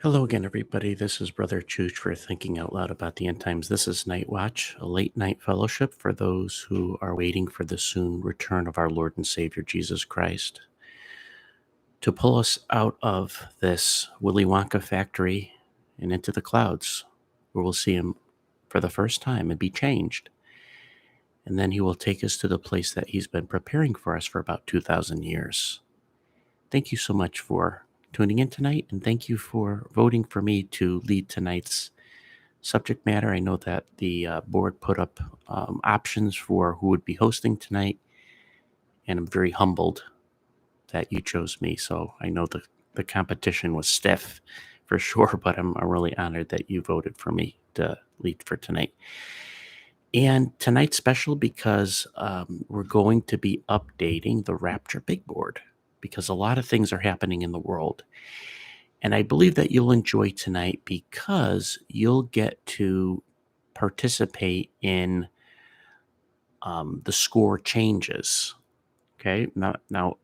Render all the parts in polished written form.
Hello again, everybody. This is Brother Chooch for Thinking Out Loud About the End Times. This is Night Watch, a late night fellowship for those who are waiting for the soon return of our Lord and Savior Jesus Christ to pull us out of this Willy Wonka factory and into the clouds, where we'll see him for the first time and be changed. And then he will take us to the place that he's been preparing for us for about 2,000 years. Thank you so much for tuning in tonight, and thank you for voting for me to lead tonight's subject matter. I know that the board put up options for who would be hosting tonight, and I'm very humbled that you chose me. So I know the competition was stiff for sure, but I'm really honored that you voted for me to lead for tonight. And tonight's special because we're going to be updating the Rapture Big Board because a lot of things are happening in the world. And I believe that you'll enjoy tonight because you'll get to participate in the score changes. Okay. Now,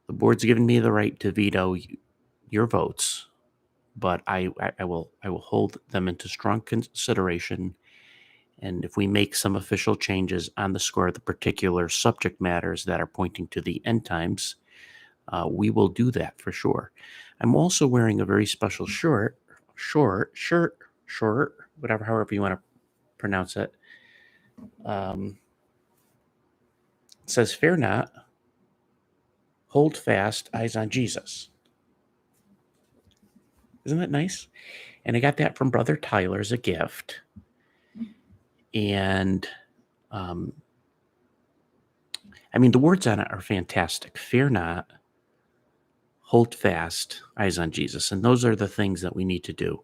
the board's given me the right to veto your votes, but I will hold them into strong consideration. And if we make some official changes on the score of the particular subject matters that are pointing to the end times, we will do that for sure. I'm also wearing a very special shirt, whatever, however you want to pronounce it. It says, "Fear not, hold fast, eyes on Jesus." Isn't that nice? And I got that from Brother Tyler as a gift. And I mean, the words on it are fantastic. Fear not, hold fast, eyes on Jesus. And those are the things that we need to do.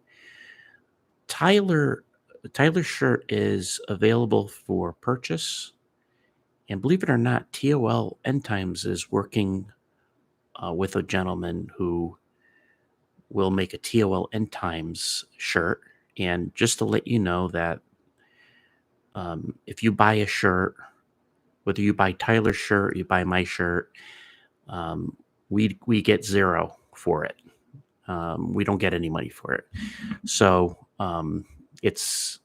Tyler's shirt is available for purchase. And believe it or not, TOL End Times is working with a gentleman who will make a TOL End Times shirt. And just to let you know that if you buy a shirt, whether you buy Tyler's shirt, you buy my shirt, we get zero for it. We don't get any money for it. So it's,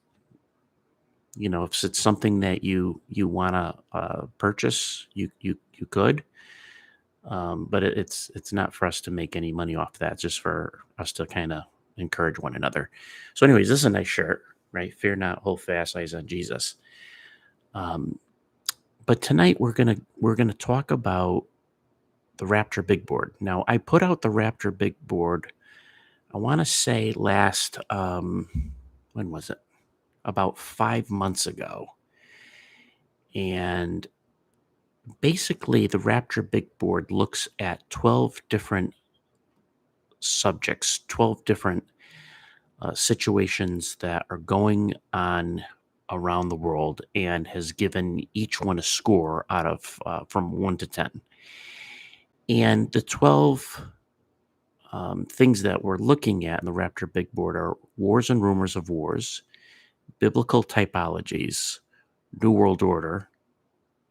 if it's something that you want to purchase, you could. But it's not for us to make any money off that. It's just for us to kind of encourage one another. So, anyways, this is a nice shirt, right? Fear not, hold fast, eyes on Jesus. But tonight we're gonna talk about the Rapture Big Board. Now, I put out the Rapture Big Board, I want to say last when was it? About 5 months ago. And basically the Rapture Big Board looks at 12 different subjects, 12 different situations that are going on around the world, and has given each one a score out of from 1 to 10. And the 12 things that we're looking at in the Rapture Big Board are wars and rumors of wars, biblical typologies, New World Order,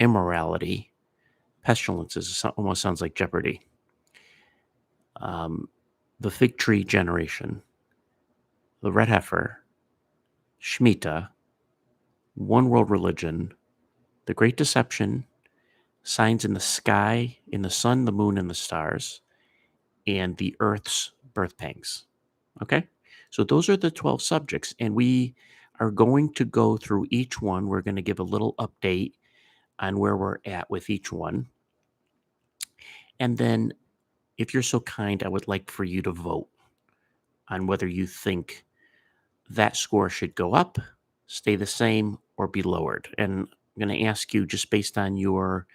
immorality, pestilences. It almost sounds like Jeopardy. The fig tree generation, the red heifer, Shemitah, one world religion, the great deception, signs in the sky, in the sun, the moon, and the stars, and the earth's birth pangs. Okay? So those are the 12 subjects, and we are going to go through each one. We're going to give a little update on where we're at with each one. And then, if you're so kind, I would like for you to vote on whether you think that score should go up, stay the same, or be lowered. And I'm going to ask you, just based on your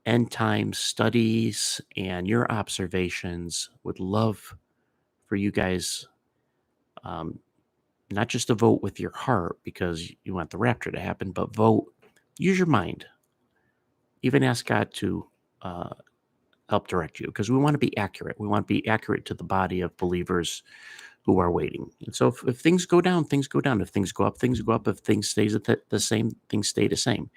end time studies and your observations, would love for you guys not just to vote with your heart because you want the rapture to happen, but vote, use your mind. Even ask God to help direct you, because we want to be accurate. We want to be accurate to the body of believers who are waiting. And so if things go down, things go down. If things go up, things go up. If things stays at the same, things stay the same.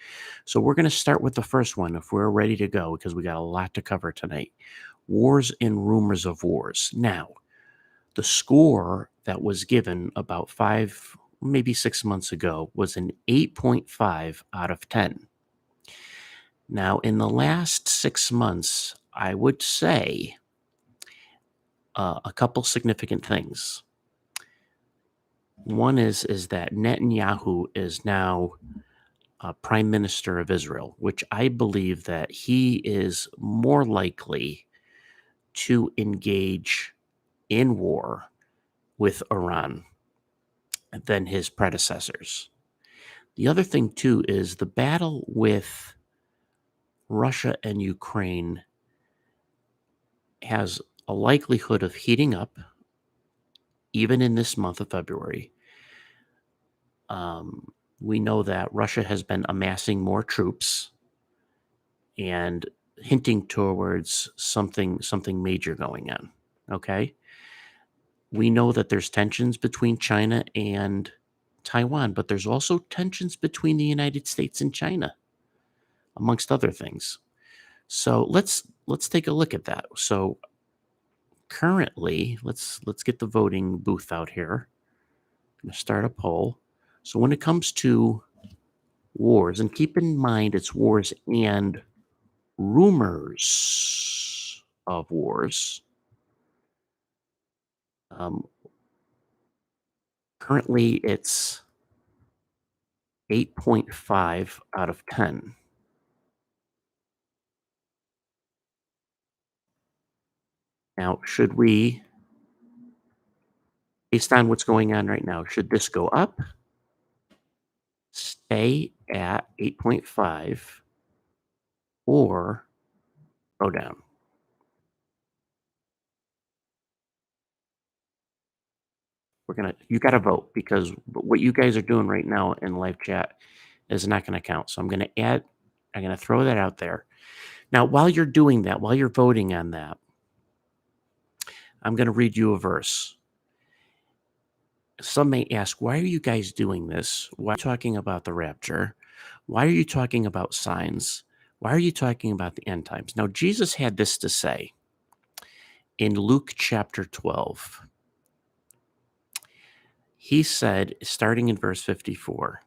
So we're going to start with the first one if we're ready to go, because we got a lot to cover tonight. Wars and rumors of wars. Now, The score that was given about 5, maybe 6 months ago was an 8.5 out of 10. Now, in the last 6 months, I would say a couple significant things. One is that Netanyahu is now prime minister of Israel, which I believe that he is more likely to engage in war with Iran than his predecessors. The other thing, too, is the battle with Russia and Ukraine has a likelihood of heating up even in this month of February. We know that Russia has been amassing more troops and hinting towards something major going on. Okay, we know that there's tensions between China and Taiwan, but there's also tensions between the United States and China, amongst other things. So let's take a look at that. So currently, let's get the voting booth out here. I'm going to start a poll. So when it comes to wars, and keep in mind it's wars and rumors of wars. Um, Currently, it's 8.5 out of 10. Now, should we, based on what's going on right now, should this go up, stay at 8.5, or go down? You got to vote, because what you guys are doing right now in live chat is not going to count. So I'm going to throw that out there. Now, while you're doing that, while you're voting on that, I'm going to read you a verse. Some may ask, why are you guys doing this? Why are you talking about the rapture? Why are you talking about signs? Why are you talking about the end times? Now, Jesus had this to say in Luke chapter 12. He said, starting in verse 54,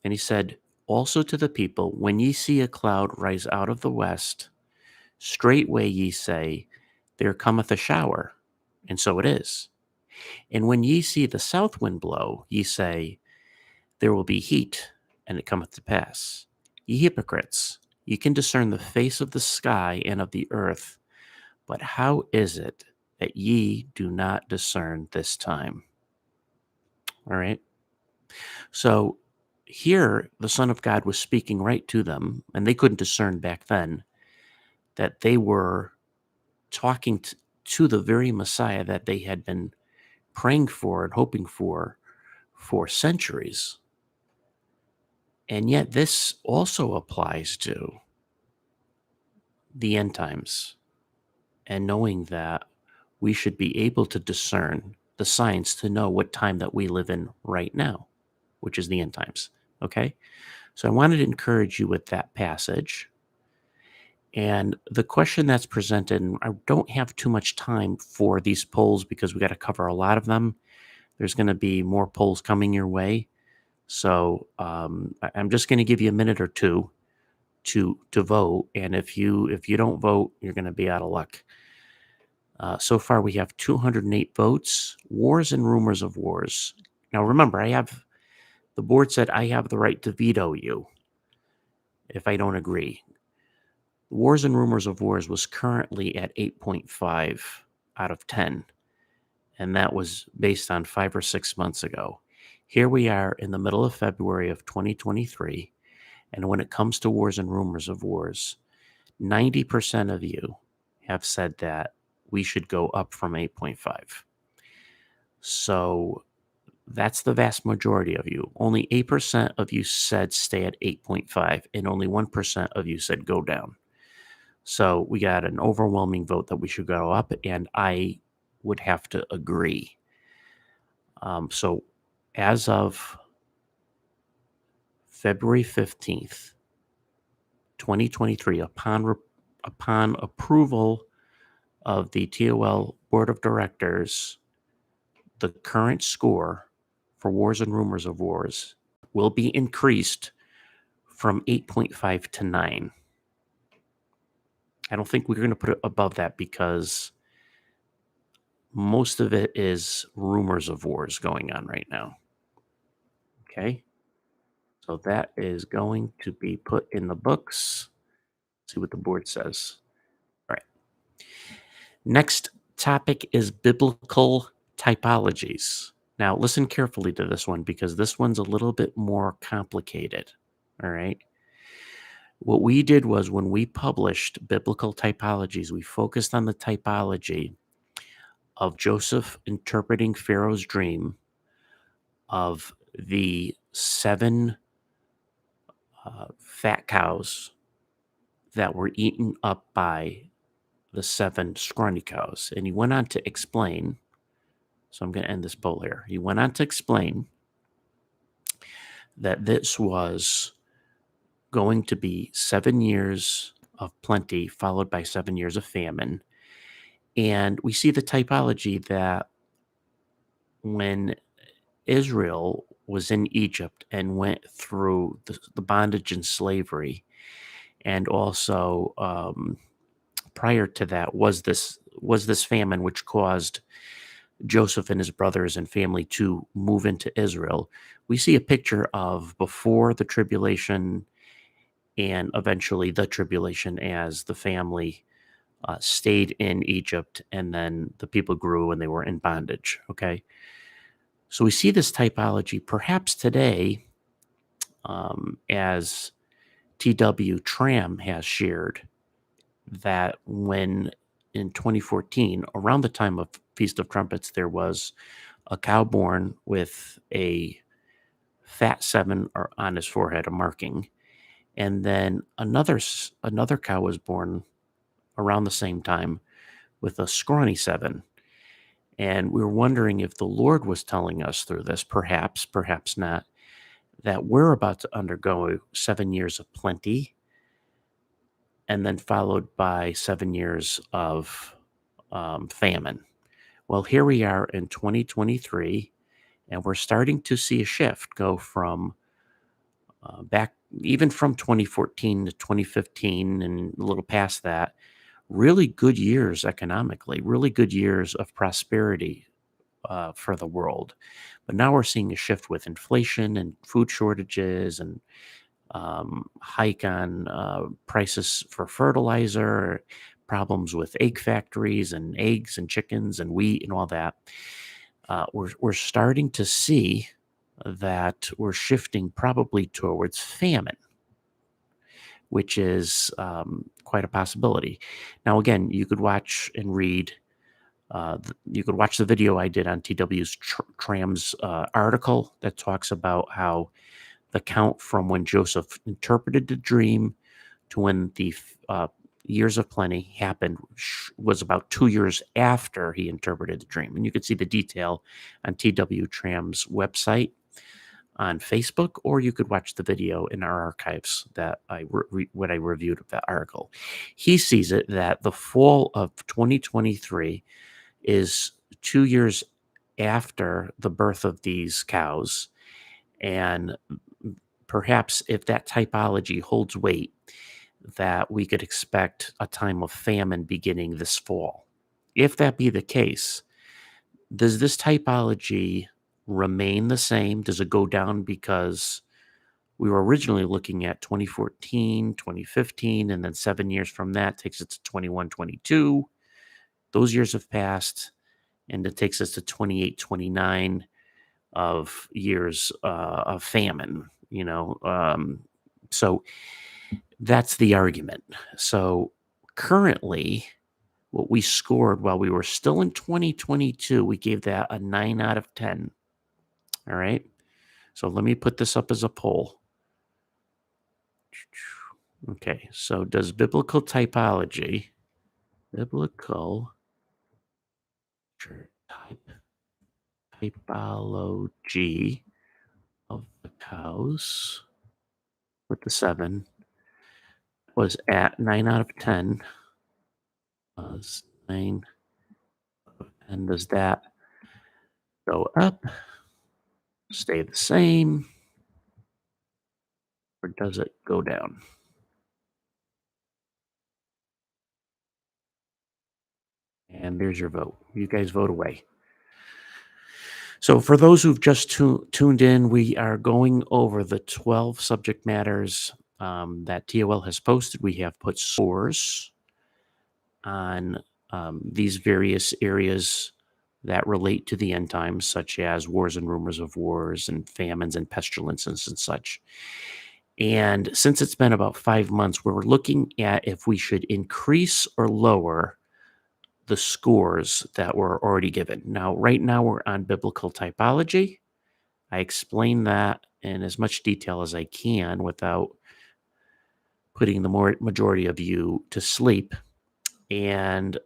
and he said, also to the people, when ye see a cloud rise out of the west, straightway ye say, there cometh a shower, and so it is. And when ye see the south wind blow, ye say, there will be heat, and it cometh to pass. Ye hypocrites, ye can discern the face of the sky and of the earth, but how is it that ye do not discern this time? All right. So here, the Son of God was speaking right to them, and they couldn't discern back then that they were talking to the very Messiah that they had been praying for and hoping for centuries. And yet, this also applies to the end times, and knowing that we should be able to discern the signs to know what time that we live in right now, which is the end times. Okay? So I wanted to encourage you with that passage. And the question that's presented, and I don't have too much time for these polls because we got to cover a lot of them. There's going to be more polls coming your way. So I'm just going to give you a minute or two to vote. And if you don't vote, you're going to be out of luck. So far, we have 208 votes. Wars and rumors of wars. Now, remember, the board said I have the right to veto you if I don't agree. Wars and rumors of wars was currently at 8.5 out of 10, and that was based on 5 or 6 months ago. Here we are in the middle of February of 2023, and when it comes to wars and rumors of wars, 90% of you have said that we should go up from 8.5. So that's the vast majority of you. Only 8% of you said stay at 8.5, and only 1% of you said go down. So we got an overwhelming vote that we should go up, and I would have to agree. So as of February 15th, 2023, upon approval of the TOL Board of Directors, the current score for Wars and Rumors of Wars will be increased from 8.5 to 9. I don't think we're going to put it above that because most of it is rumors of wars going on right now. Okay. So that is going to be put in the books. See what the board says. All right. Next topic is biblical typologies. Now, listen carefully to this one because this one's a little bit more complicated. All right. What we did was when we published biblical typologies, we focused on the typology of Joseph interpreting Pharaoh's dream of the 7 fat cows that were eaten up by the 7 scrawny cows. And he went on to explain, so I'm going to end this poll here. He went on to explain that this was going to be 7 years of plenty, followed by 7 years of famine. And we see the typology that when Israel was in Egypt and went through the bondage and slavery, and also prior to that was this famine which caused Joseph and his brothers and family to move into Israel. We see a picture of before the tribulation and eventually the tribulation as the family stayed in Egypt, and then the people grew and they were in bondage. Okay. So we see this typology perhaps today, as T.W. Tram has shared, that when in 2014, around the time of Feast of Trumpets, there was a cow born with a fat 7 on his forehead, a marking, and then another cow was born around the same time with a scrawny 7. And we were wondering if the Lord was telling us through this, perhaps not, that we're about to undergo 7 years of plenty and then followed by 7 years of famine. Well, here we are in 2023, and we're starting to see a shift go from back, even from 2014 to 2015 and a little past that, really good years economically, really good years of prosperity for the world. But now we're seeing a shift with inflation and food shortages and hike on prices for fertilizer, problems with egg factories and eggs and chickens and wheat and all that. We're starting to see that we're shifting probably towards famine, which is quite a possibility. Now, again, you could watch and read. You could watch the video I did on TW's Tram's article that talks about how the count from when Joseph interpreted the dream to when the years of plenty happened was about 2 years after he interpreted the dream. And you can see the detail on TW Tram's website on Facebook, or you could watch the video in our archives that when I reviewed that article. He sees it that the fall of 2023 is 2 years after the birth of these cows, and perhaps if that typology holds weight, that we could expect a time of famine beginning this fall. If that be the case, does this typology remain the same? Does it go down because we were originally looking at 2014, 2015, and then 7 years from that takes it to 21, 22. Those years have passed, and it takes us to 28, 29 of years of famine, so that's the argument. So currently, what we scored while we were still in 2022, we gave that a 9 out of 10. All right. So let me put this up as a poll. Okay. So does biblical typology of the cows with the 7 was at 9 out of 10. 9, and does that Go up, stay the same, or does it go down? And there's your vote. You guys vote away. So, for those who've just tuned in, we are going over the 12 subject matters that TOL has posted. We have put scores on these various areas that relate to the end times, such as wars and rumors of wars and famines and pestilences and such. And since it's been about 5 months, we're looking at if we should increase or lower the scores that were already given. Now, right now, we're on biblical typology. I explain that in as much detail as I can without putting the majority of you to sleep. And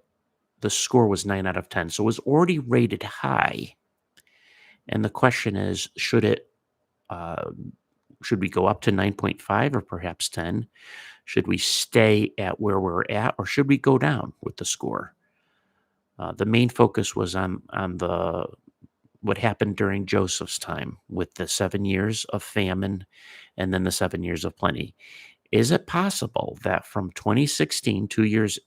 the score was 9 out of 10. So it was already rated high. And the question is, uh, should we go up to 9.5 or perhaps 10? Should we stay at where we're at, or should we go down with the score? The main focus was on the what happened during Joseph's time with the 7 years of famine and then the 7 years of plenty. Is it possible that from 2016, 2 years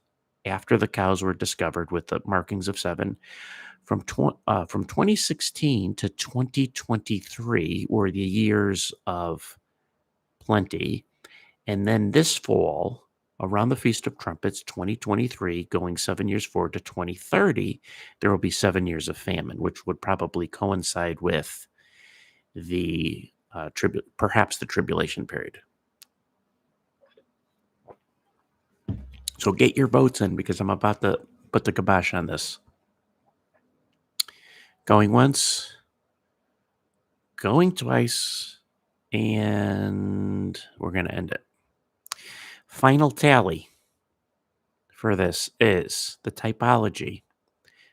after the cows were discovered with the markings of seven, from 2016 to 2023 were the years of plenty, and then this fall, around the Feast of Trumpets, 2023, going 7 years forward to 2030, there will be 7 years of famine, which would probably coincide with the perhaps the tribulation period. So get your votes in because I'm about to put the kibosh on this. Going once, going twice, and we're going to end it. Final tally for this is the typology,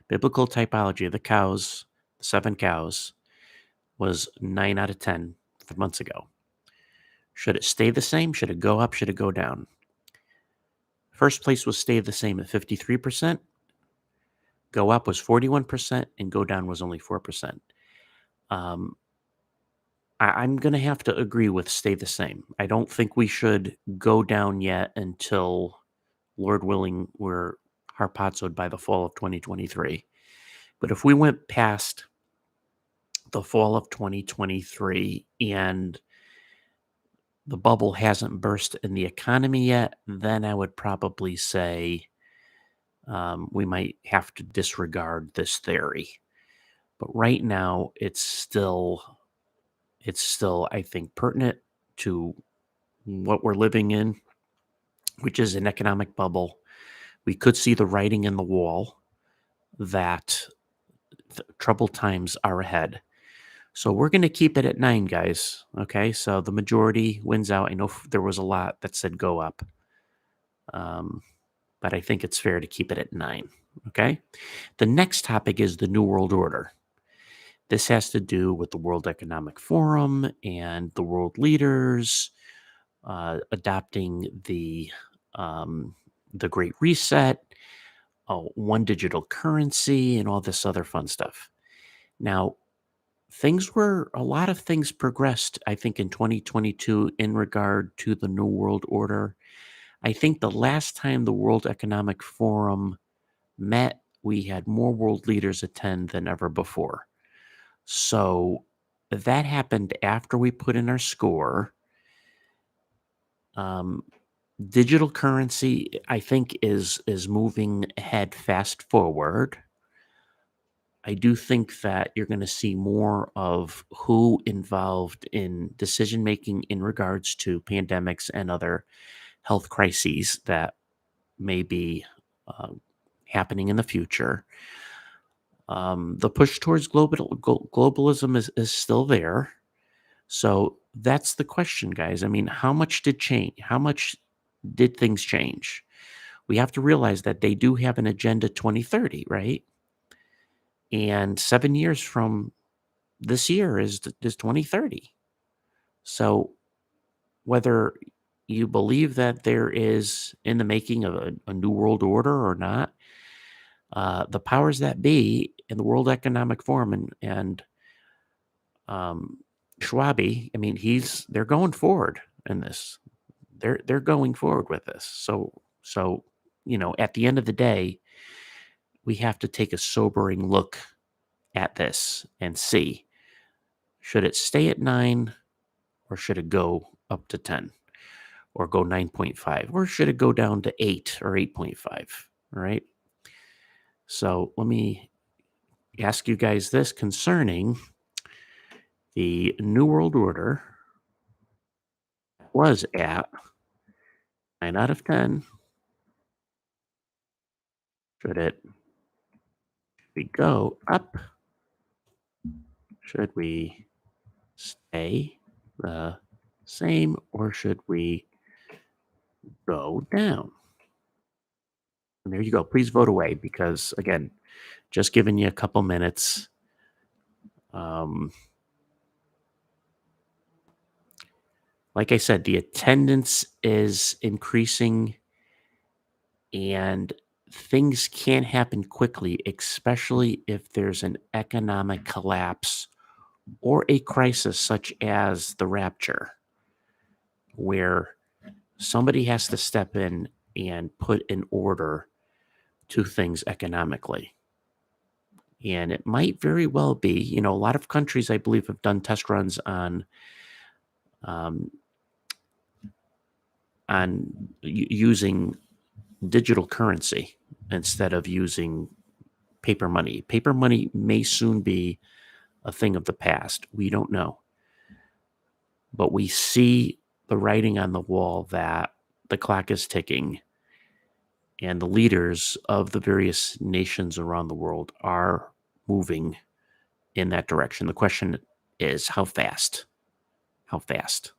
biblical typology of the cows, the 7 cows, was 9 out of 10 months ago. Should it stay the same? Should it go up? Should it go down? First place was stay the same at 53%. Go up was 41%, and go down was only 4%. I'm going to have to agree with stay the same. I don't think we should go down yet until, Lord willing, we're harpazoed by the fall of 2023. But if we went past the fall of 2023 and the bubble hasn't burst in the economy yet, then I would probably say we might have to disregard this theory. But right now, it's still, I think, pertinent to what we're living in, which is an economic bubble. We could see the writing in the wall that troubled times are ahead. So we're going to keep it at 9, guys. Okay, so the majority wins out. I know there was a lot that said go up, but I think it's fair to keep it at 9. Okay, the next topic is the New World Order. This has to do with the World Economic Forum and the world leaders adopting the Great Reset, one digital currency, and all this other fun stuff. Now, a lot of things progressed, I think, in 2022 in regard to the New World Order. I think the last time the World Economic Forum met, we had more world leaders attend than ever before. So that happened after we put in our score. Digital currency, I think, is moving ahead fast forward. I do think that you're going to see more of who involved in decision making in regards to pandemics and other health crises that may be happening in the future. The push towards globalism is still there. So that's the question, guys. I mean, how much did change? How much did things change? We have to realize that they do have an Agenda 2030, right? And 7 years from this year is 2030. So whether you believe that there is in the making of a new world order or not, The powers that be in the World Economic Forum and um, Schwabe, I mean, they're going forward in this. They're going forward with this. So at the end of the day, we have to take a sobering look at this and see, should it stay at 9 or should it go up to 10 or go 9.5 or should it go down to 8 or 8.5, right? So let me ask you guys this concerning the New World Order was at 9 out of 10. Should we go up? Should we stay the same or should we go down? And there you go. Please vote away because, again, just giving you a couple minutes. Um, like I said, the attendance is increasing and things can happen quickly, especially if there's an economic collapse or a crisis such as the rapture, where somebody has to step in and put an order to things economically. And it might very well be, a lot of countries, I believe, have done test runs um, using digital currency instead of using paper money. Paper money may soon be a thing of the past. We don't know. But we see the writing on the wall that the clock is ticking and the leaders of the various nations around the world are moving in that direction. The question is, how fast? How fast?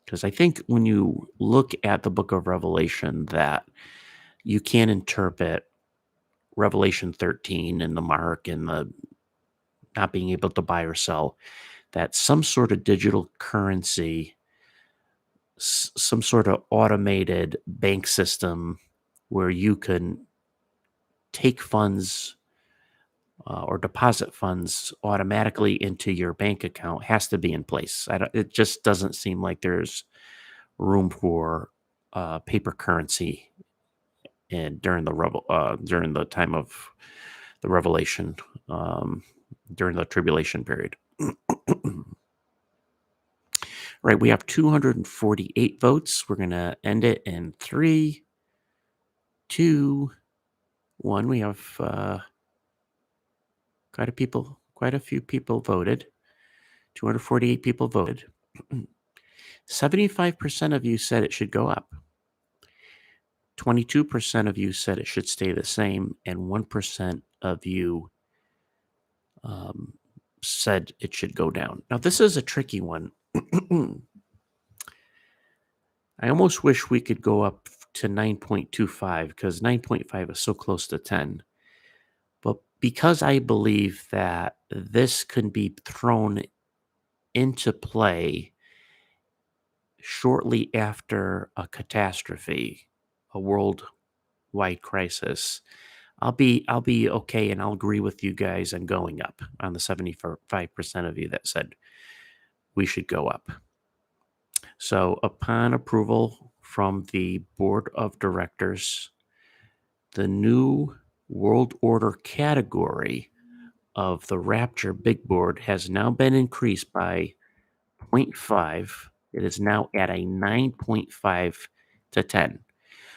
Because I think when you look at the book of Revelation, that you can interpret Revelation 13 and the mark and the not being able to buy or sell, that some sort of digital currency, some sort of automated bank system where you can take funds or deposit funds automatically into your bank account has to be in place. It just doesn't seem like there's room for paper currency and during the time of the revelation, during the tribulation period. Right, we have 248 votes. We're going to end it in 3, 2, 1. We have quite a few people voted. 248 people voted. 75% of you said it should go up. 22% of you said it should stay the same, and 1% of you said it should go down. Now, this is a tricky one. I almost wish we could go up to 9.25 because 9.5 is so close to 10. But because I believe that this can be thrown into play shortly after a catastrophe, a worldwide crisis, I'll be okay, and I'll agree with you guys on going up on the 75% of you that said we should go up. So upon approval from the board of directors, the new world order category of the Rapture Big Board has now been increased by 0.5. It is now at a 9.5 to 10.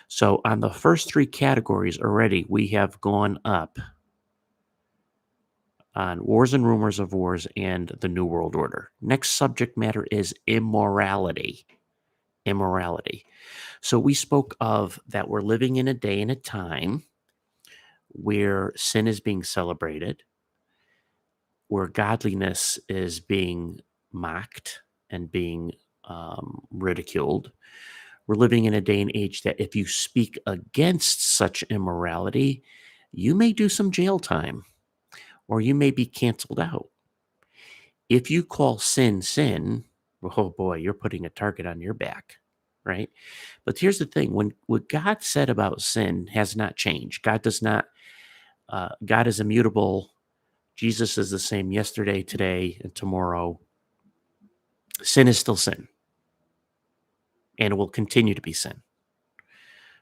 So on the first three categories already, we have gone up on Wars and Rumors of Wars and the New World Order. Next subject matter is immorality. Immorality. So we spoke of that we're living in a day and a time where sin is being celebrated, where godliness is being mocked and being ridiculed. We're living in a day and age that if you speak against such immorality, you may do some jail time or you may be canceled out. If you call sin, sin, oh boy, you're putting a target on your back, right? But here's the thing, when what God said about sin has not changed. God does not God is immutable. Jesus is the same yesterday, today, and tomorrow. Sin is still sin, and it will continue to be sin.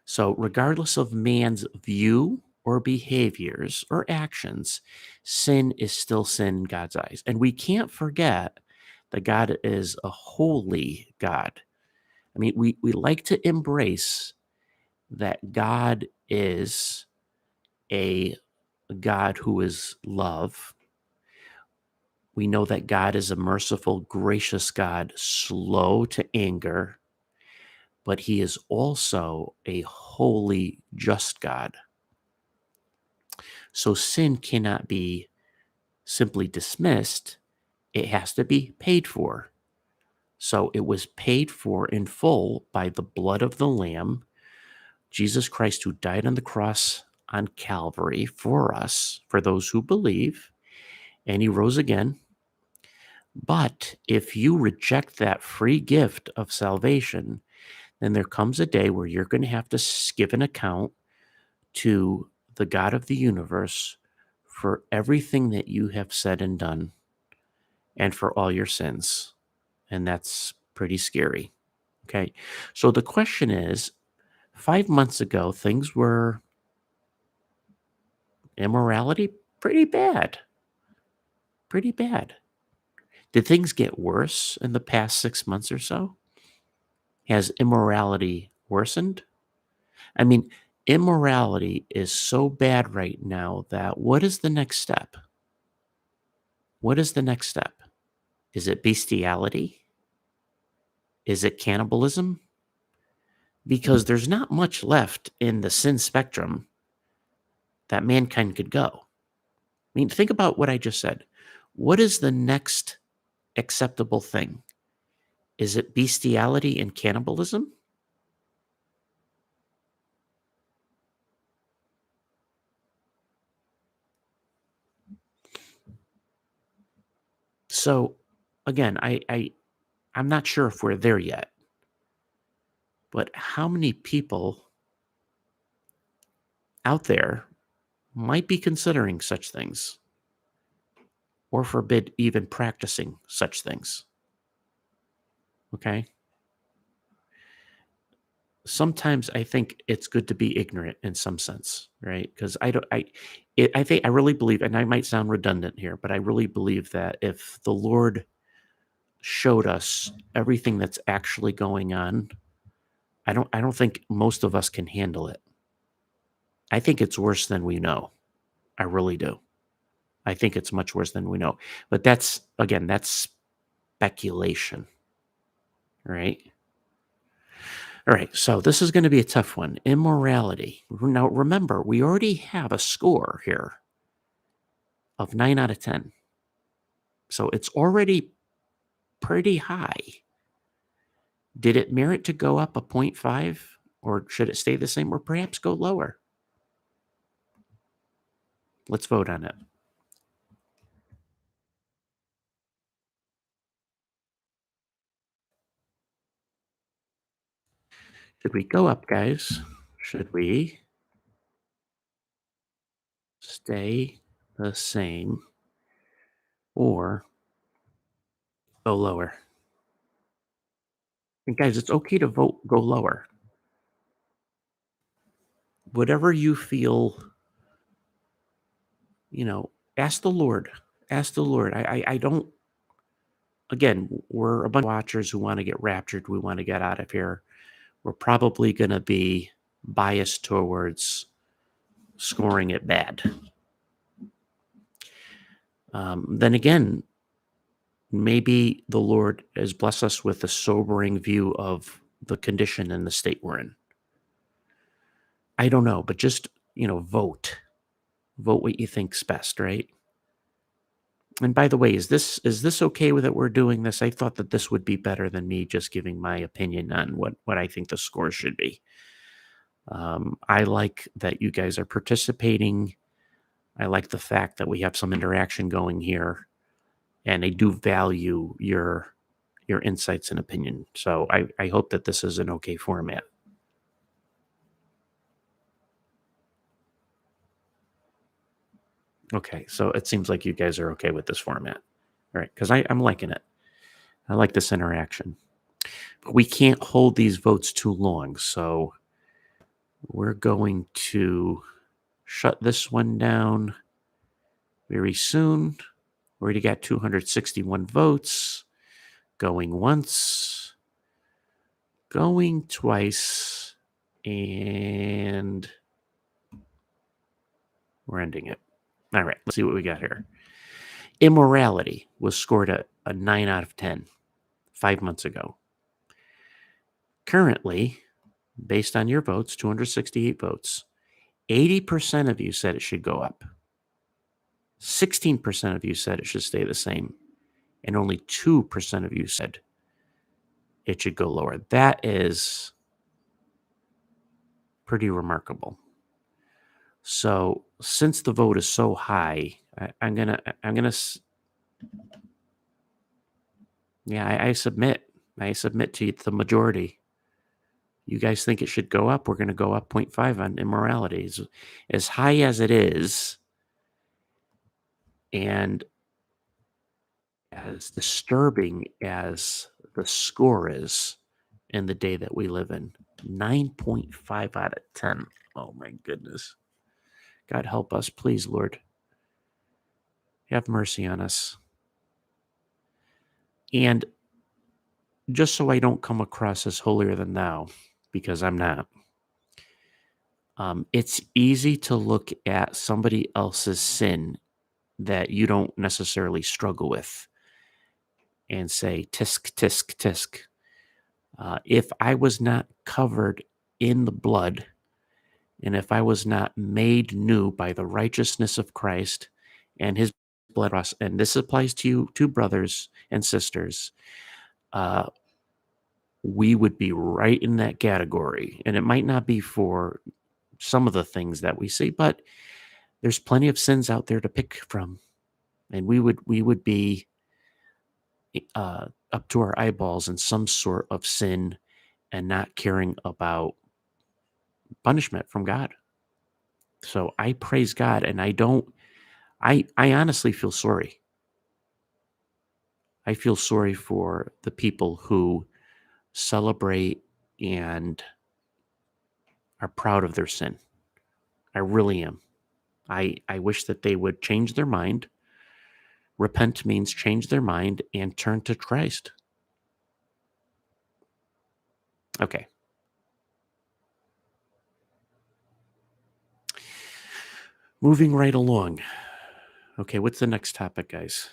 So, regardless of man's view or behaviors or actions, sin is still sin in God's eyes. And we can't forget that God is a holy God. I mean, we like to embrace that God is a God who is love. We know that God is a merciful, gracious God, slow to anger, but he is also a holy, just God. So sin cannot be simply dismissed, it has to be paid for. So it was paid for in full by the blood of the Lamb, Jesus Christ, who died on the cross on Calvary for us, for those who believe, and he rose again. But if you reject that free gift of salvation, then there comes a day where you're going to have to give an account to the God of the universe for everything that you have said and done and for all your sins. And that's pretty scary. Okay. So the question is, 5 months ago, things were immorality pretty bad. Pretty bad. Did things get worse in the past 6 months or so? Has immorality worsened? I mean, immorality is so bad right now that what is the next step? What is the next step? Is it bestiality? Is it cannibalism? Because there's not much left in the sin spectrum that mankind could go. I mean, think about what I just said. What is the next acceptable thing? Is it bestiality and cannibalism? So again, I'm not sure if we're there yet, but how many people out there might be considering such things or forbid even practicing such things? Okay. Sometimes I think it's good to be ignorant in some sense, right? Because I think I really believe, and I might sound redundant here, but I really believe that if the Lord showed us everything that's actually going on, I don't think most of us can handle it. I think it's worse than we know. I really do. I think it's much worse than we know. But that's again, that's speculation, right? All right, so this is going to be a tough one. Immorality. Now, remember, we already have a score here of 9 out of 10. So it's already pretty high. Did it merit to go up a 0.5, or should it stay the same, or perhaps go lower? Let's vote on it. Should we go up, guys? Should we stay the same or go lower? And guys, it's okay to vote go lower. Whatever you feel, ask the Lord. Ask the Lord. I don't, again, we're a bunch of watchers who want to get raptured. We want to get out of here. We're probably going to be biased towards scoring it bad. Then again, maybe the Lord has blessed us with a sobering view of the condition and the state we're in. I don't know, but just, vote. Vote what you think's best, right? And by the way, is this okay with it? We're doing this. I thought that this would be better than me just giving my opinion on what I think the score should be. I like that you guys are participating. I like the fact that we have some interaction going here, and I do value your insights and opinion. So I hope that this is an okay format. Okay, so it seems like you guys are okay with this format. All right, because I'm liking it. I like this interaction. But we can't hold these votes too long, so we're going to shut this one down very soon. We already got 261 votes. Going once, going twice, and we're ending it. All right, let's see what we got here. Immorality was scored a 9 out of 10 5 months ago. Currently, based on your votes, 268 votes, 80% of you said it should go up. 16% of you said it should stay the same. And only 2% of you said it should go lower. That is pretty remarkable. So since the vote is so high, I'm gonna, I submit to the majority. You guys think it should go up? We're going to go up 0.5 on immorality. As high as it is, and as disturbing as the score is in the day that we live in, 9.5 out of 10. Oh my goodness. God help us, please, Lord. Have mercy on us. And just so I don't come across as holier than thou, because I'm not, it's easy to look at somebody else's sin that you don't necessarily struggle with and say, tisk, tisk, tisk. If I was not covered in the blood, and if I was not made new by the righteousness of Christ and his blood, and this applies to you, two brothers and sisters, uh, we would be right in that category. And it might not be for some of the things that we see, but there's plenty of sins out there to pick from. And we would be up to our eyeballs in some sort of sin and not caring about punishment from God. So I praise God, and I honestly feel sorry. I feel sorry for the people who celebrate and are proud of their sin. I really am. I wish that they would change their mind. Repent means change their mind and turn to Christ. Okay. Moving right along. Okay, what's the next topic, guys?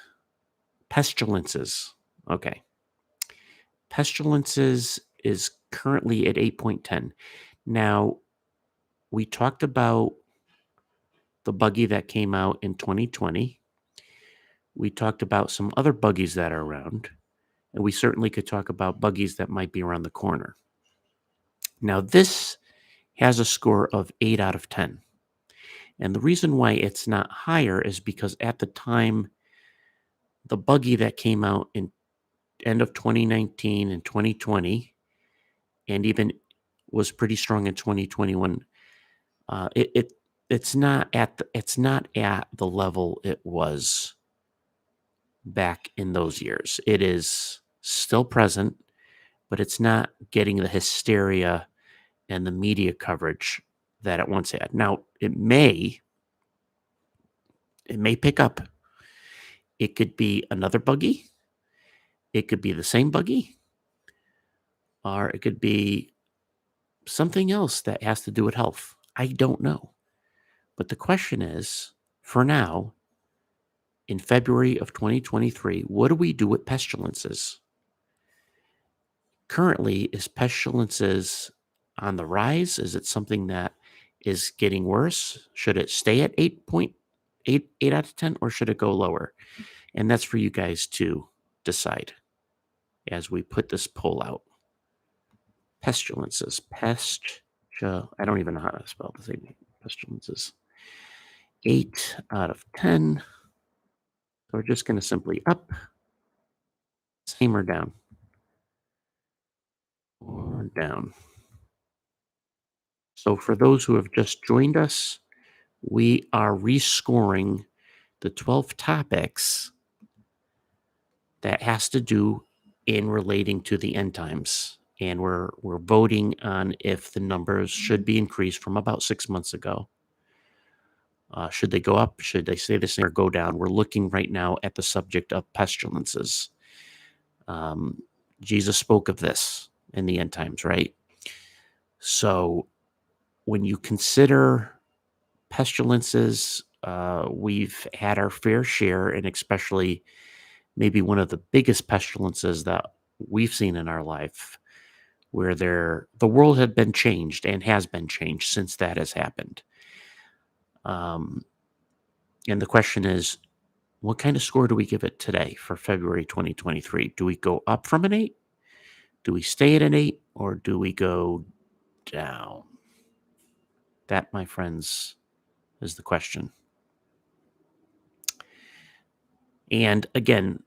Pestilences. Okay. Pestilences is currently at 8.10. Now, we talked about the buggy that came out in 2020. We talked about some other buggies that are around, and we certainly could talk about buggies that might be around the corner. Now, this has a score of 8 out of 10. And the reason why it's not higher is because at the time, the buggy that came out in end of 2019 and 2020, and even was pretty strong in 2021, it's not at the level it was back in those years. It is still present, but it's not getting the hysteria and the media coverage that it once had. Now, it may pick up. It could be another buggy. It could be the same buggy, or it could be something else that has to do with health. I don't know. But the question is, for now, in February of 2023, what do we do with pestilences? Currently, is pestilences on the rise? Is it something that is getting worse? Should it stay at 8.8 out of 10, or should it go lower? And that's for you guys to decide as we put this poll out. Pestilences. I don't even know how to spell the thing. Pestilences. 8 out of 10. So we're just going to simply up, same or down, or down. So for those who have just joined us, we are rescoring the 12 topics that has to do in relating to the end times. And we're voting on if the numbers should be increased from about 6 months ago. Should they go up? Should they stay the same or go down? We're looking right now at the subject of pestilences. Jesus spoke of this in the end times, right? So when you consider pestilences, we've had our fair share, and especially maybe one of the biggest pestilences that we've seen in our life, where the world had been changed and has been changed since that has happened. And the question is, what kind of score do we give it today for February 2023? Do we go up from an 8? Do we stay at an 8? Or do we go down? That, my friends, is the question. And again,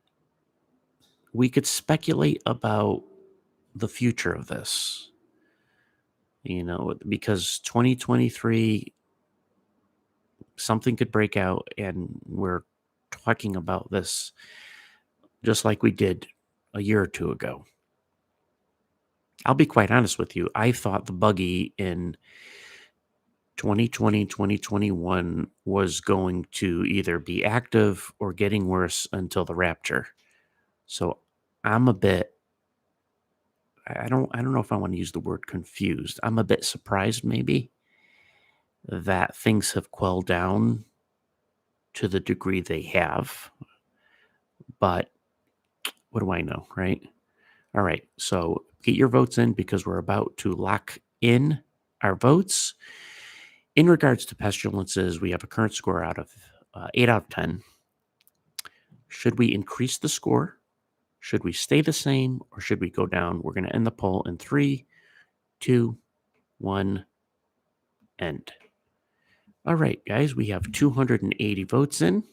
we could speculate about the future of this, because 2023, something could break out, and we're talking about this just like we did a year or two ago. I'll be quite honest with you. I thought the buggy in 2020, 2021 was going to either be active or getting worse until the rapture. So I'm a bit, I don't know if I want to use the word confused. I'm a bit surprised maybe that things have quelled down to the degree they have. But what do I know, right? All right. So get your votes in, because we're about to lock in our votes. In regards to pestilences, we have a current score out of 8 out of 10. Should we increase the score? Should we stay the same, or should we go down? We're going to end the poll in 3, 2, 1, end. All right, guys, we have 280 votes in.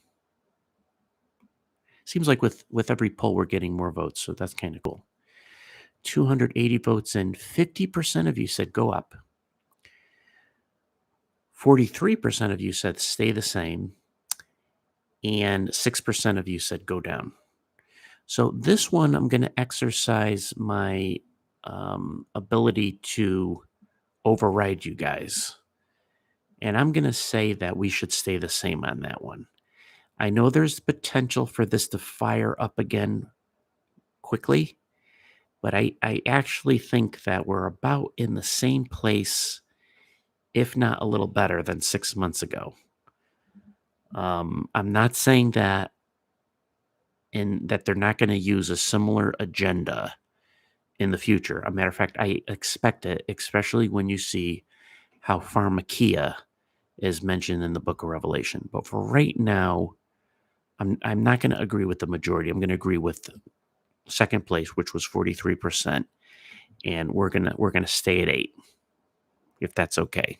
Seems like with every poll, we're getting more votes, so that's kind of cool. 280 votes in. 50% of you said go up. 43% of you said stay the same. And 6% of you said go down. So this one, I'm going to exercise my ability to override you guys. And I'm going to say that we should stay the same on that one. I know there's potential for this to fire up again quickly, but I actually think that we're about in the same place, if not a little better than 6 months ago. I'm not saying that they're not going to use a similar agenda in the future. A matter of fact, I expect it, especially when you see how pharmakia is mentioned in the book of Revelation. But for right now, I'm not going to agree with the majority. I'm going to agree with second place, which was 43%, and we're gonna stay at 8, if that's okay.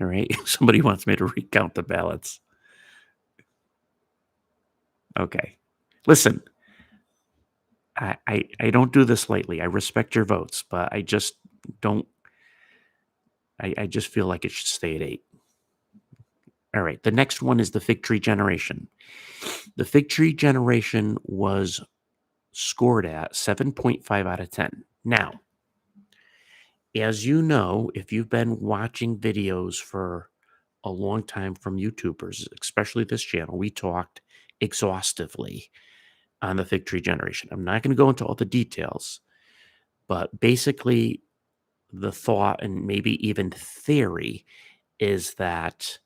All right. Somebody wants me to recount the ballots. Okay. Listen, I don't do this lightly. I respect your votes, but I just don't. I just feel like it should stay at 8. All right. The next one is the fig tree generation. The fig tree generation was scored at 7.5 out of 10. Now, as you know, if you've been watching videos for a long time from YouTubers, especially this channel, we talked exhaustively on the fig tree generation. I'm not going to go into all the details, but basically the thought and maybe even theory is that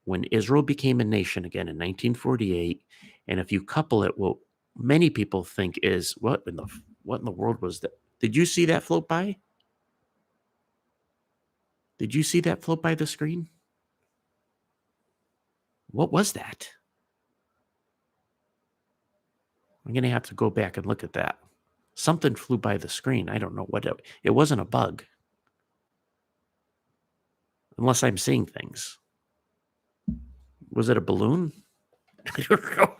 when Israel became a nation again in 1948, and if you couple it, what many people think is what in the world was that? Did you see that float by? Did you see that float by the screen? What was that? I'm going to have to go back and look at that. Something flew by the screen. I don't know what it wasn't a bug. Unless I'm seeing things. Was it a balloon? I don't know.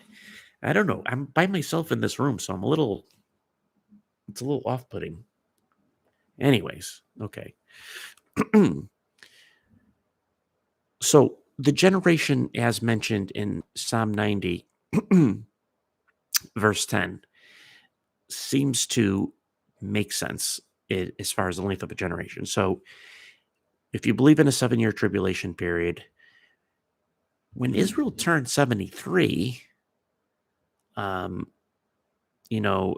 I don't know. I'm by myself in this room, so it's a little off-putting. Anyways, okay. So The generation, as mentioned in Psalm 90, verse 10, seems to make sense as far as the length of a generation. So, if you believe in a 7-year tribulation period, when Israel turned 73, um, you know,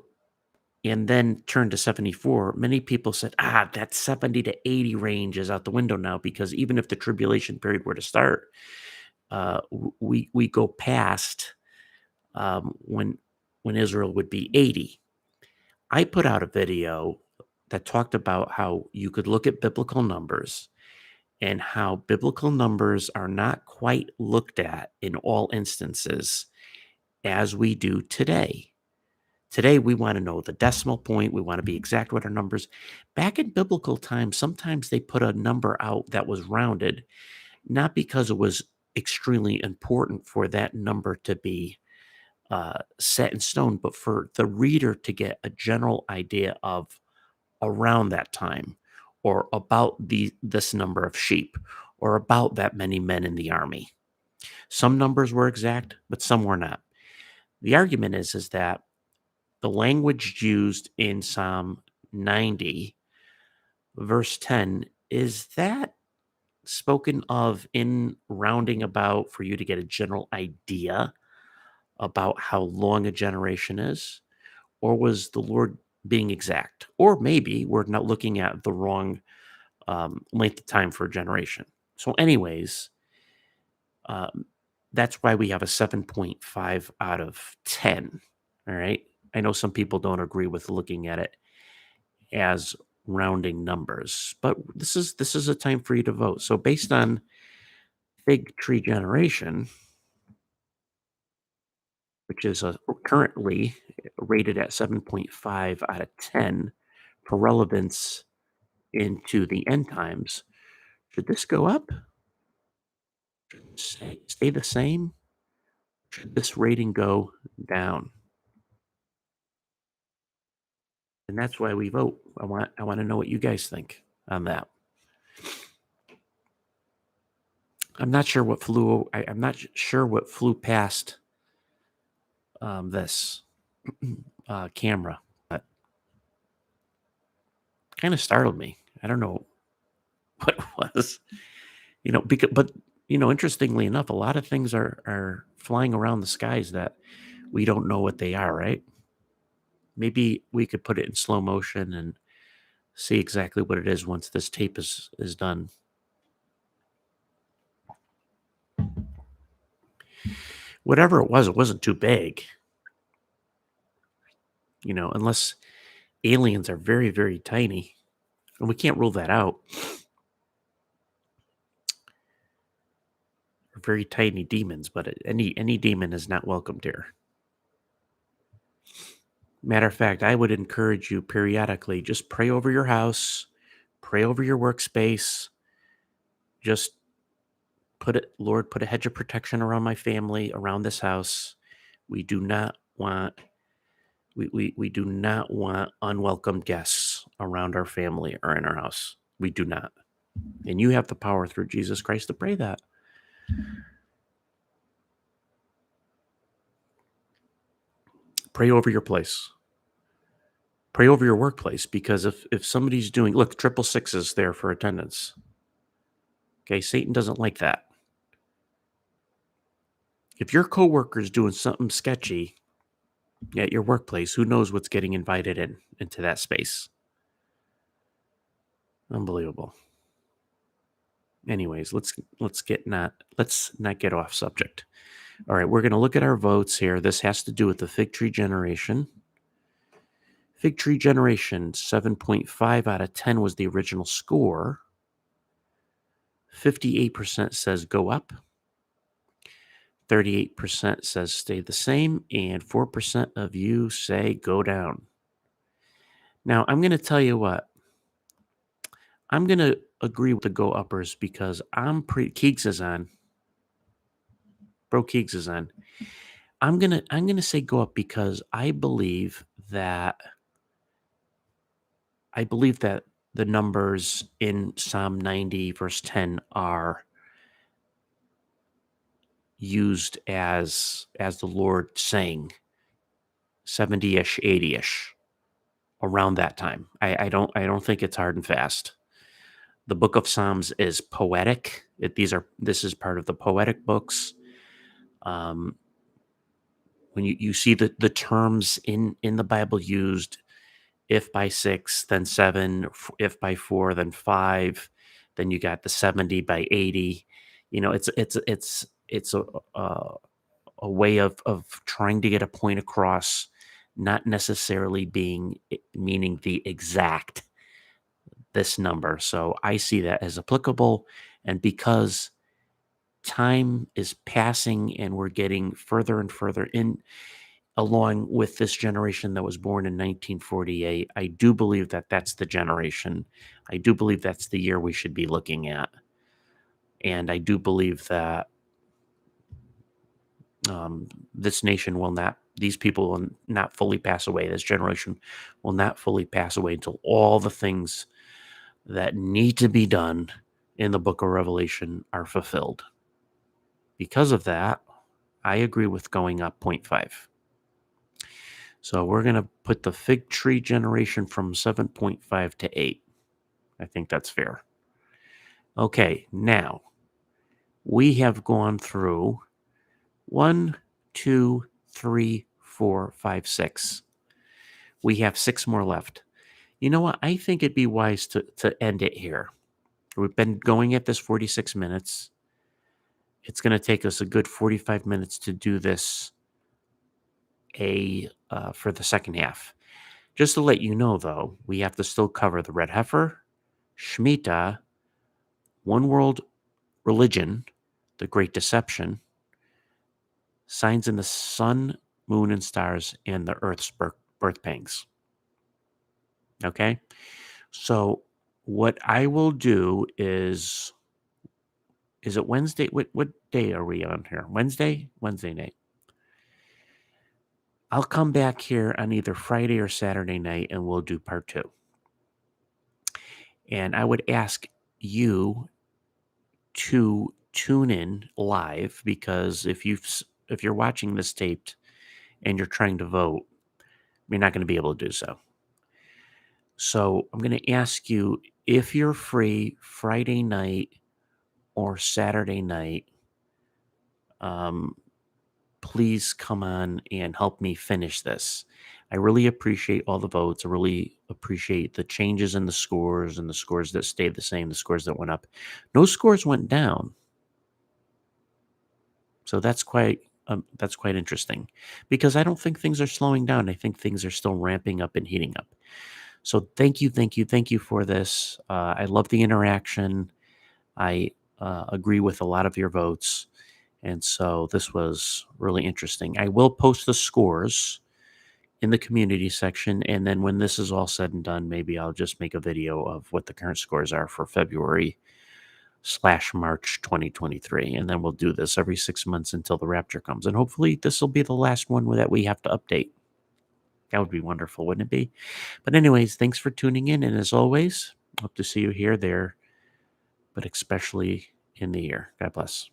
and then turned to 74, many people said, that 70 to 80 range is out the window now, because even if the tribulation period were to start, we go past when Israel would be 80. I put out a video that talked about how you could look at biblical numbers and how biblical numbers are not quite looked at in all instances as we do today. Today, we want to know the decimal point. We want to be exact with our numbers. Back in biblical times, sometimes they put a number out that was rounded, not because it was extremely important for that number to be set in stone, but for the reader to get a general idea of around that time, or about this number of sheep, or about that many men in the army. Some numbers were exact, but some were not. The argument is that the language used in Psalm 90, verse 10, is that spoken of in rounding about for you to get a general idea about how long a generation is? Or was the Lord being exact? Or maybe we're not looking at the wrong length of time for a generation. So, anyways, um, that's why we have a 7.5 out of 10. All right. I know some people don't agree with looking at it as rounding numbers, but this is a time for you to vote. So, based on fig tree generation, which is currently rated at 7.5 out of 10 for relevance into the end times, should this go up? Should it stay the same? Should this rating go down? And that's why we vote. I want to know what you guys think on that. I'm not sure what flew. I'm not sure what flew past this camera. That kind of startled me. I don't know what it was. But interestingly enough, a lot of things are flying around the skies that we don't know what they are. Right? Maybe we could put it in slow motion and see exactly what it is once this tape is done. Whatever it wasn't too big. Unless aliens are very, very tiny, and we can't rule that out. Or very tiny demons, but any demon is not welcomed here. Matter of fact, I would encourage you periodically, just pray over your house, pray over your workspace. Just Lord, put a hedge of protection around my family, around this house. We do not want we do not want unwelcome guests around our family or in our house. We do not. And you have the power through Jesus Christ to pray that. Pray over your place. Pray over your workplace, because if somebody's doing, look, 666 is there for attendance. Okay, Satan doesn't like that. If your coworker is doing something sketchy at your workplace, who knows what's getting invited into that space? Unbelievable. Anyways, let's not get off subject. All right, we're going to look at our votes here. This has to do with the fig tree generation. Fig tree generation, 7.5 out of 10 was the original score. 58% says go up. 38% says stay the same, and 4% of you say go down. Now, I'm going to tell you what. I'm going to agree with the go uppers, because Keegs is on. Bro Keegs is on. I'm going to say go up, because I believe that the numbers in Psalm 90 verse 10 are used as the Lord saying, 70-ish, 80-ish, around that time. I don't think it's hard and fast. The book of Psalms is poetic. This is part of the poetic books. Um, when you see the terms in the Bible used, if by 6, then 7, if by 4, then 5, then you got the 70 by 80. It's a way of trying to get a point across, not necessarily meaning the exact this number. So I see that as applicable. And because time is passing and we're getting further and further in along with this generation that was born in 1948, I do believe that that's the generation. I do believe that's the year we should be looking at. And I do believe that this nation will not, these people will not fully pass away. This generation will not fully pass away until all the things that need to be done in the book of Revelation are fulfilled. Because of that, I agree with going up 0.5. So we're going to put the fig tree generation from 7.5 to 8. I think that's fair. Okay, now we have gone through 1, 2, 3, 4, 5, 6. We have 6 more left. You know what? I think it'd be wise to end it here. We've been going at this 46 minutes. It's going to take us a good 45 minutes to do this for the second half. Just to let you know, though, we have to still cover the red heifer, Shemitah, one world religion, the great deception, signs in the sun, moon, and stars, and the earth's birth pangs. Okay? So what I will do is it Wednesday? What day are we on here? Wednesday? Wednesday night. I'll come back here on either Friday or Saturday night and we'll do part 2. And I would ask you to tune in live, because if you're watching this taped and you're trying to vote, you're not going to be able to do so. So I'm going to ask you, if you're free Friday night or Saturday night, please come on and help me finish this. I really appreciate all the votes. I really appreciate the changes in the scores and the scores that stayed the same, the scores that went up. No scores went down. So that's quite interesting, because I don't think things are slowing down. I think things are still ramping up and heating up. So thank you for this. I love the interaction. I agree with a lot of your votes. And so this was really interesting. I will post the scores in the community section. And then when this is all said and done, maybe I'll just make a video of what the current scores are for February/March 2023. And then we'll do this every 6 months until the rapture comes. And hopefully this will be the last one that we have to update. That would be wonderful, wouldn't it be? But anyways, thanks for tuning in. And as always, hope to see you here, there, but especially in the air. God bless.